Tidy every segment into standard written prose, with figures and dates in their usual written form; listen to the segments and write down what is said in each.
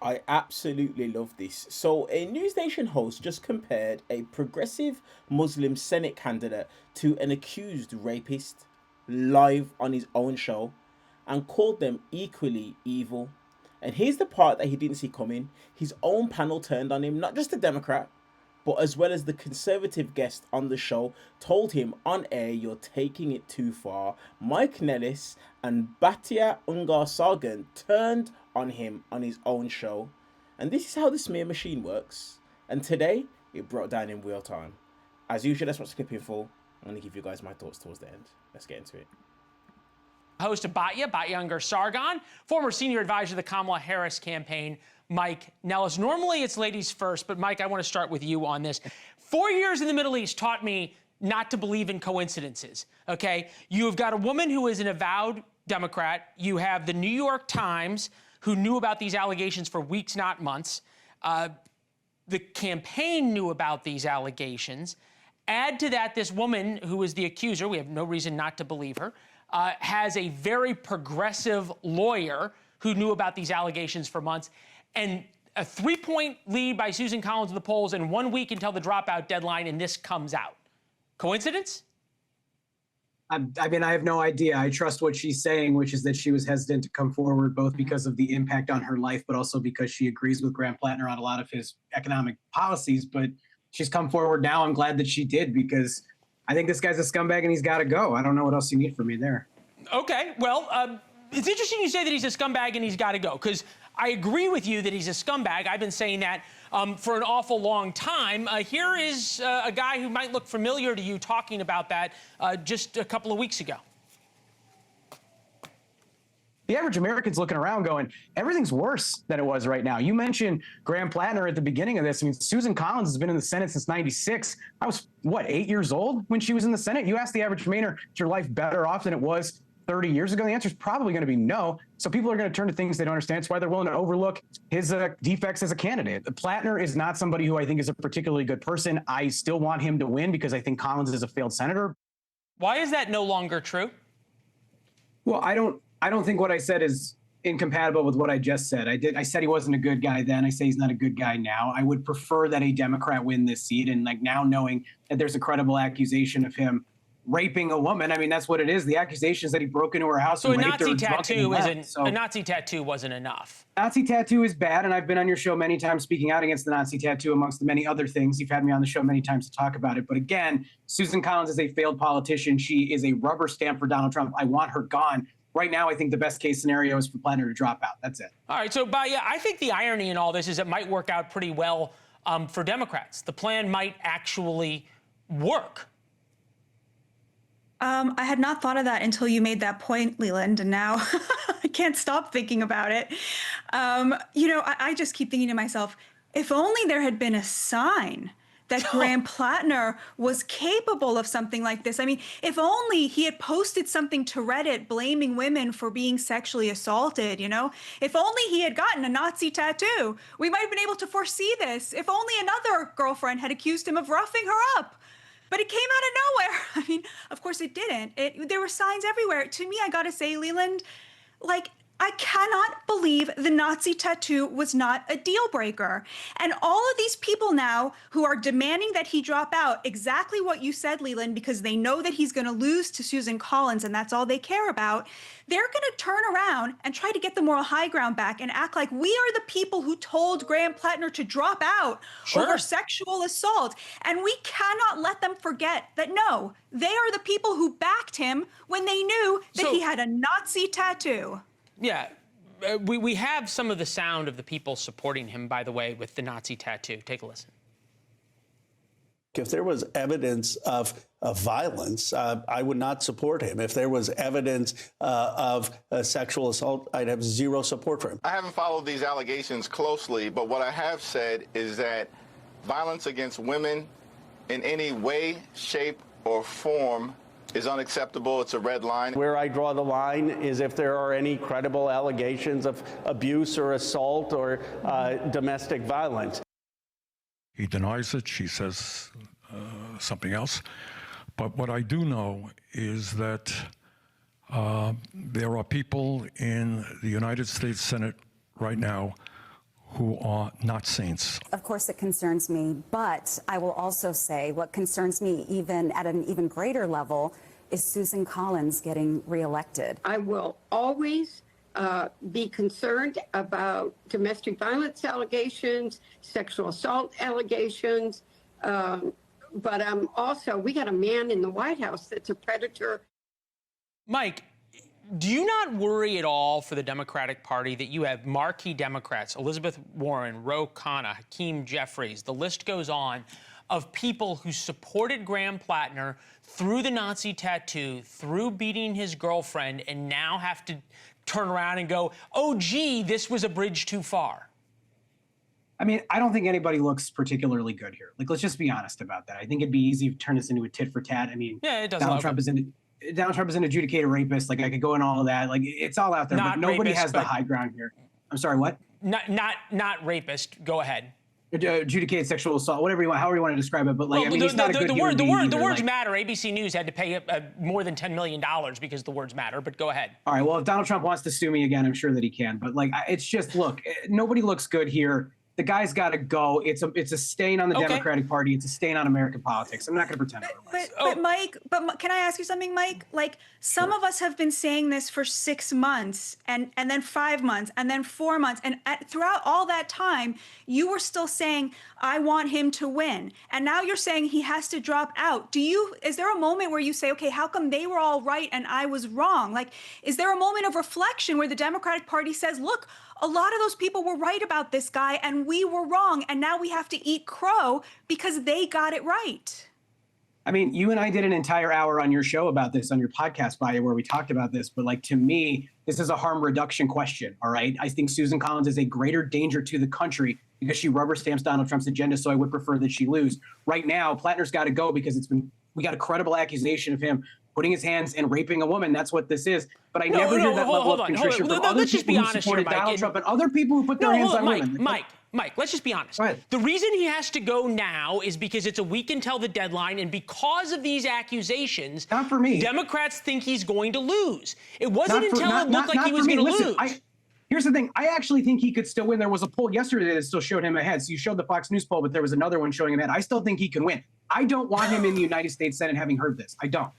I absolutely love this. So, a NewsNation host just compared a progressive Muslim Senate candidate to an accused rapist live on his own show and called them equally evil. And here's the part that he didn't see coming: his own panel turned on him, not just a Democrat, but as well as the conservative guest on the show told him on air, "You're taking it too far." Mike Nellis and Batya Ungar-Sargon turned on him on his own show. And this is how the smear machine works. And today, it brought down in real time. As usual, let's watch the clip in full. I'm going to give you guys my thoughts towards the end. Let's get into it. Host of Batya Ungar-Sargon, former senior advisor to the Kamala Harris campaign, Mike Nellis. Normally it's ladies first, but Mike, I want to start with you on this. 4 years in the Middle East taught me not to believe in coincidences, okay? You've got a woman who is an avowed Democrat. You have the New York Times, who knew about these allegations for weeks, not months. The campaign knew about these allegations. Add to that this woman who is the accuser, we have no reason not to believe her, has a very progressive lawyer who knew about these allegations for months, and a 3-point lead by Susan Collins in the polls in 1 week until the dropout deadline, and this comes out. Coincidence? I mean, I have no idea. I trust what she's saying, which is that she was hesitant to come forward, both because of the impact on her life, but also because she agrees with Graham Platner on a lot of his economic policies. But she's come forward now. I'm glad that she did, because I think this guy's a scumbag and he's got to go. I don't know what else you need from me there. Okay, well, it's interesting you say that he's a scumbag and he's got to go, because I agree with you that he's a scumbag. I've been saying that for an awful long time. Here is a guy who might look familiar to you talking about that just a couple of weeks ago. The average American's looking around going, everything's worse than it was right now. You mentioned Graham Platner at the beginning of this. I mean, Susan Collins has been in the Senate since '96. I was, what, 8 years old when she was in the Senate? You ask the average Mainer, is your life better off than it was 30 years ago? The answer is probably going to be no. So people are going to turn to things they don't understand. That's why they're willing to overlook his defects as a candidate. Platner is not somebody who I think is a particularly good person. I still want him to win because I think Collins is a failed senator. Why is that no longer true? Well, I don't think what I said is incompatible with what I just said. I said he wasn't a good guy then. I say he's not a good guy now. I would prefer that a Democrat win this seat. And like now knowing that there's a credible accusation of him raping a woman, I mean, that's what it is. The accusation is that he broke into her house. So and a raped her, a Nazi tattoo wasn't enough. Nazi tattoo is bad, and I've been on your show many times speaking out against the Nazi tattoo, amongst the many other things. You've had me on the show many times to talk about it. But again, Susan Collins is a failed politician. She is a rubber stamp for Donald Trump. I want her gone. Right now, I think the best case scenario is for Platner to drop out. That's it. All right. So, Batya, I think the irony in all this is it might work out pretty well for Democrats. The plan might actually work. I had not thought of that until you made that point, Leland, and now I can't stop thinking about it. You know, I just keep thinking to myself, if only there had been a sign that Graham Platner was capable of something like this. I mean, if only he had posted something to Reddit blaming women for being sexually assaulted, you know? If only he had gotten a Nazi tattoo, we might have been able to foresee this. If only another girlfriend had accused him of roughing her up. But it came out of nowhere. I mean, of course it didn't. There were signs everywhere. To me, I gotta say, Leland, like, I cannot believe the Nazi tattoo was not a deal breaker. And all of these people now who are demanding that he drop out, exactly what you said, Leland, because they know that he's going to lose to Susan Collins and that's all they care about, they're going to turn around and try to get the moral high ground back and act like we are the people who told Graham Platner to drop out over sexual assault. And we cannot let them forget that, no, they are the people who backed him when they knew that he had a Nazi tattoo. Yeah, we have some of the sound of the people supporting him, by the way, with the Nazi tattoo. Take a listen. If there was evidence of violence, I would not support him. If there was evidence of sexual assault, I'd have zero support for him. I haven't followed these allegations closely, but what I have said is that violence against women in any way, shape, or form is unacceptable. It's a red line. Where I draw the line is if there are any credible allegations of abuse or assault or domestic violence. He denies it. She says something else. But what I do know is that there are people in the United States Senate right now who are not saints. Of course, it concerns me, but I will also say what concerns me even at an even greater level is Susan Collins getting reelected. I will always be concerned about domestic violence allegations, sexual assault allegations, but I'm also, we got a man in the White House that's a predator. Mike, do you not worry at all for the Democratic Party that you have marquee Democrats, Elizabeth Warren, Ro Khanna, Hakeem Jeffries, the list goes on, of people who supported Graham Platner through the Nazi tattoo, through beating his girlfriend, and now have to turn around and go, oh, gee, this was a bridge too far? I mean, I don't think anybody looks particularly good here. Like, let's just be honest about that. I think it'd be easy to turn this into a tit for tat. I mean, yeah, it does. Donald Trump is an adjudicated rapist. Like, I could go in all of that. Like, it's all out there, but nobody has the high ground here. I'm sorry, what? Not rapist. Go ahead. Adjudicated sexual assault, whatever you want, however you want to describe it. But like, I mean, he's not a good human being either. The words matter. ABC News had to pay more than $10 million because the words matter. But go ahead. All right. Well, if Donald Trump wants to sue me again, I'm sure that he can. But like, it's just, look, nobody looks good here. The guy's got to go. It's a stain on the Democratic Party. It's a stain on American politics. I'm not going to pretend otherwise. But Mike, can I ask you something, Mike? Like, some of us have been saying this for 6 months and then 5 months and then 4 months. And throughout all that time, you were still saying, I want him to win. And now you're saying he has to drop out. Is there a moment where you say, okay, how come they were all right and I was wrong? Like, is there a moment of reflection where the Democratic Party says, look, a lot of those people were right about this guy and we were wrong, and now we have to eat crow because they got it right? I mean, you and I did an entire hour on your show about this, on your podcast, Batya, where we talked about this. But like, to me, this is a harm reduction question. All right. I think Susan Collins is a greater danger to the country because she rubber stamps Donald Trump's agenda. So I would prefer that she lose. Right now, Platner's got to go because we got a credible accusation of him putting his hands and raping a woman. That's what this is. But I never hear that level of contrition from other people who supported Donald Trump and other people who put their hands on women. Mike, let's just be honest. The reason he has to go now is because it's a week until the deadline, and because of these accusations, not for me, Democrats think he's going to lose. It wasn't until it looked like he was going to lose. Here's the thing. I actually think he could still win. There was a poll yesterday that still showed him ahead. So you showed the Fox News poll, but there was another one showing him ahead. I still think he can win. I don't want him in the United States Senate, having heard this. I don't.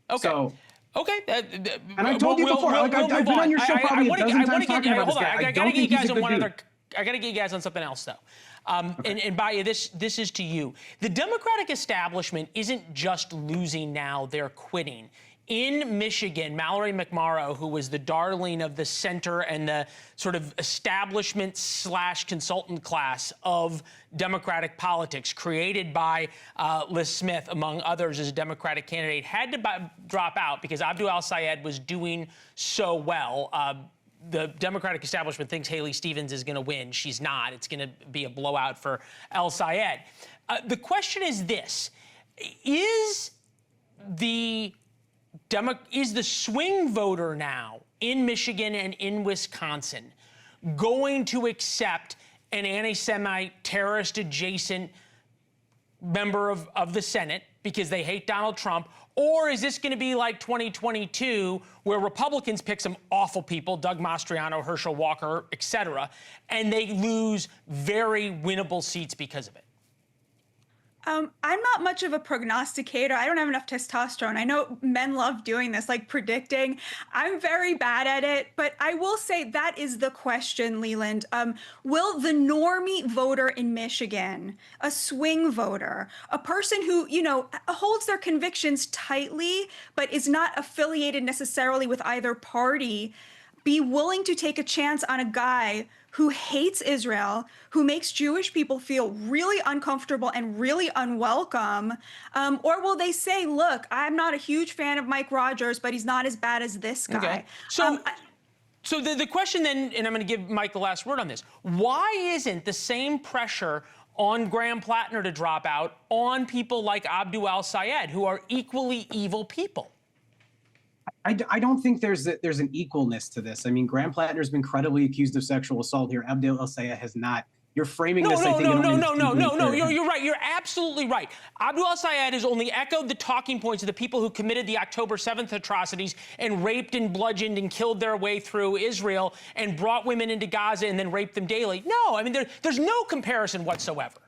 Okay. So, okay. And I told you before, I've been on your show probably a dozen times talking about this guy. I got to get you guys on one other. I got to get you guys on something else, though. And Batya, this is to you. The Democratic establishment isn't just losing now, they're quitting. In Michigan, Mallory McMorrow, who was the darling of the center and the sort of establishment / consultant class of Democratic politics, created by Liz Smith, among others, as a Democratic candidate, had to drop out because Abdul El-Sayed was doing so well. The Democratic establishment thinks Haley Stevens is going to win. She's not. It's going to be a blowout for El-Sayed. The question is this. Is the swing voter now in Michigan and in Wisconsin going to accept an anti-Semite, terrorist-adjacent member of the Senate because they hate Donald Trump? Or is this going to be like 2022, where Republicans pick some awful people, Doug Mastriano, Herschel Walker, et cetera, and they lose very winnable seats because of it? I'm not much of a prognosticator. I don't have enough testosterone. I know men love doing this, like predicting. I'm very bad at it, but I will say that is the question, Leland. Will the normie voter in Michigan, a swing voter, a person who, holds their convictions tightly, but is not affiliated necessarily with either party, be willing to take a chance on a guy who hates Israel, who makes Jewish people feel really uncomfortable and really unwelcome? Or will they say, look, I'm not a huge fan of Mike Rogers, but he's not as bad as this guy? Okay. So the question then, and I'm going to give Mike the last word on this, why isn't the same pressure on Graham Platner to drop out on people like Abdul El-Sayed, who are equally evil people? I don't think there's an equalness to this. I mean, Graham Platner's been credibly accused of sexual assault here. Abdul El-Sayed has not. You're framing No, this, I no, think, no, in no, only no, no, no, no. deeply- You're right. You're absolutely right. Abdul El-Sayed has only echoed the talking points of the people who committed the October 7th atrocities and raped and bludgeoned and killed their way through Israel and brought women into Gaza and then raped them daily. No, I mean, there's no comparison whatsoever.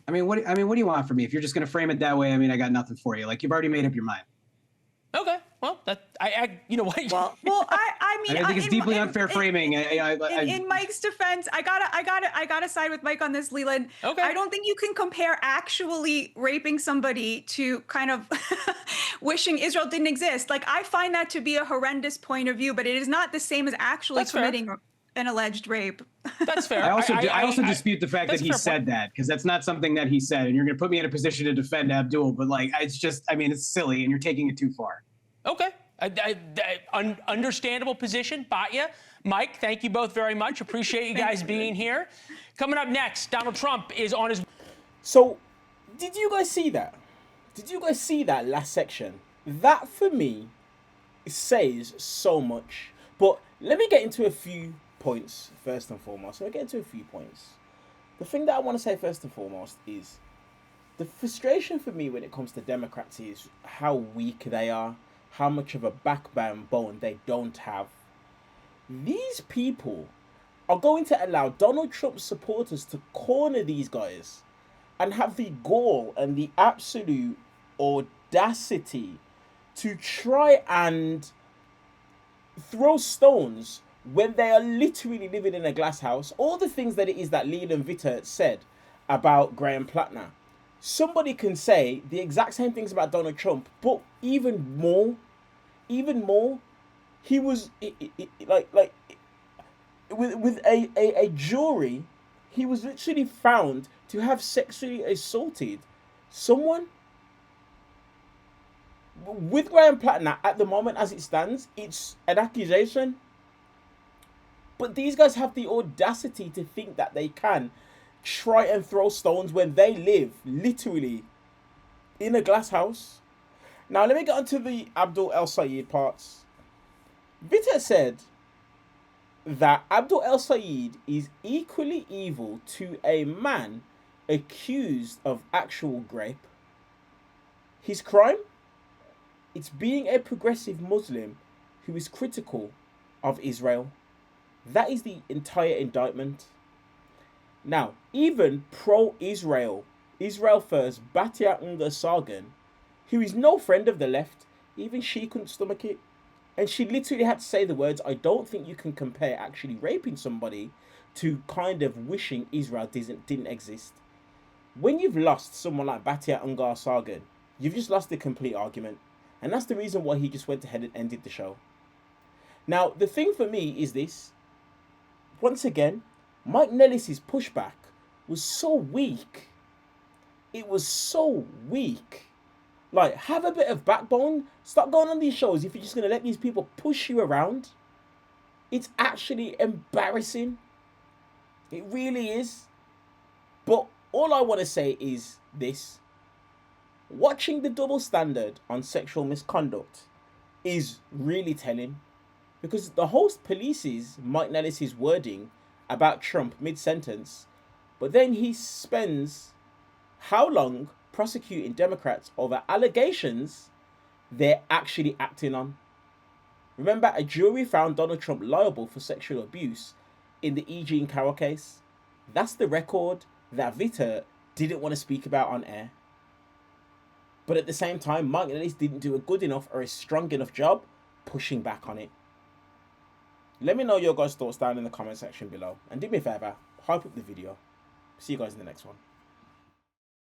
I mean, what do you want from me? If you're just going to frame it that way, I mean, I got nothing for you. Like, you've already made up your mind. Okay, well, you know what? Well, I mean, I think it's deeply unfair framing. In Mike's defense, I gotta side with Mike on this, Leland. Okay. I don't think you can compare actually raping somebody to kind of wishing Israel didn't exist. Like, I find that to be a horrendous point of view, but it is not the same as actually That's fair. committing an alleged rape. That's fair. I also dispute the fact that he fair said point. that, because that's not something that he said, and you're going to put me in a position to defend Abdul, but like, it's just, I mean, it's silly, and you're taking it too far. Okay. Understandable position. Batya, Mike, thank you both very much. Appreciate you guys being here. Coming up next, Donald Trump is on his... So, did you guys see that? Did you guys see that last section? That, for me, says so much. But let me get into a few points first and foremost. The thing that I want to say first and foremost is the frustration for me when it comes to Democrats is how weak they are, how much of a backbone they don't have. These people are going to allow Donald Trump's supporters to corner these guys and have the gall and the absolute audacity to try and throw stones when they are literally living in a glass house. All the things that it is that Leland Vittert said about Graham Platner. Somebody can say the exact same things about Donald Trump, but even more, he was with a jury, he was literally found to have sexually assaulted someone. With Graham Platner, at the moment as it stands, it's an accusation. But these guys have the audacity to think that they can try and throw stones when they live literally in a glass house. Now, let me get onto the Abdul El-Sayed parts. Vittert said that Abdul El-Sayed is equally evil to a man accused of actual rape. His crime? It's being a progressive Muslim who is critical of Israel. That is the entire indictment. Now, even pro-Israel, Israel first, Batya Ungar-Sargon, who is no friend of the left, even she couldn't stomach it. And she literally had to say the words, I don't think you can compare actually raping somebody to kind of wishing Israel didn't exist. When you've lost someone like Batya Ungar-Sargon, you've just lost the complete argument. And that's the reason why he just went ahead and ended the show. Now, the thing for me is this. Once again, Mike Nellis's pushback was so weak. It was so weak. Like, have a bit of backbone. Stop going on these shows if you're just going to let these people push you around. It's actually embarrassing. It really is. But all I want to say is this. Watching the double standard on sexual misconduct is really telling, because the host polices Mike Nellis's wording about Trump mid-sentence, but then he spends how long prosecuting Democrats over allegations they're actually acting on. Remember, a jury found Donald Trump liable for sexual abuse in the E. Jean Carroll case. That's the record that Vittert didn't want to speak about on air. But at the same time, Mike Nellis didn't do a good enough or a strong enough job pushing back on it. Let me know your guys' thoughts down in the comment section below. And do me a favor, hype up the video. See you guys in the next one.